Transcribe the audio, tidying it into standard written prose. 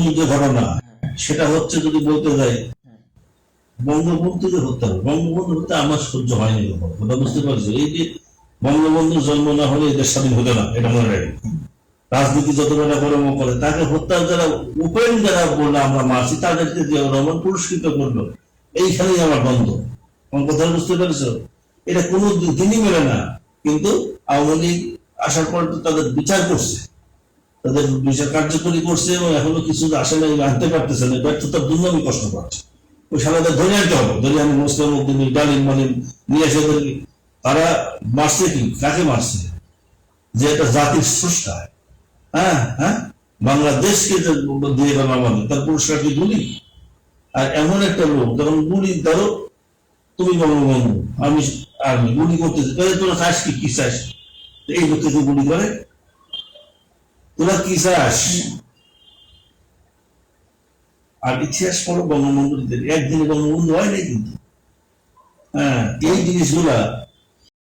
মূল যে ঘটনা সেটা হচ্ছে যদি বলতে যাই বঙ্গবন্ধুকে হত্যা হবে। বঙ্গবন্ধু হত্যা আমার সহ্য হয়নি কখনো, ওটা বুঝতে পারছো? এই যে বঙ্গবন্ধুর জন্ম না হলে এদের স্বাধীন হতো না, এটা মনে রাখি। রাজনীতি যত বেলা কর্ম করে তাকে হত্যা যারা ওপেন যারা বললো আমরা মারছি তাদেরকে জিয়াউর রহমান পুরস্কৃত করলো, এইখানেই আমার বন্ধ। আমার কথা বুঝতে পেরেছো? এটা কোনো দিনই মেলে না। কিন্তু আওয়ামী লীগ আসার পর তো তাদের বিচার করছে, তাদের বিচার কার্যকরী করছে এবং এখনো কিছু আসলে আনতে পারতেছে না, ব্যর্থতার জন্য আমি কষ্ট পাচ্ছি। ওই সালাদের ধরে আনতে হবে, ধরে আমি মুসলিম উদ্দিন ডালিম মালিম নিয়ে এসে তারা মারছে কি, কাকে মারছে? যে একটা জাতির স্রষ্টা, হ্যাঁ হ্যাঁ, বাংলাদেশকে দিয়ে বানানো তার পুরস্কার কি গুলি? আর এমন একটা লোক যখন গুলি ধরো, তুমি বঙ্গবন্ধু আমি আর্মি গুলি করতেছি, তোরা চাস কি, কি চাস? এই লোককে গুলি করে, তোরা কি চাস? আর ইতিহাস পড়ো বঙ্গবন্ধু, একদিনে বঙ্গবন্ধু হয় নাই কিন্তু। হ্যাঁ, এই জিনিসগুলা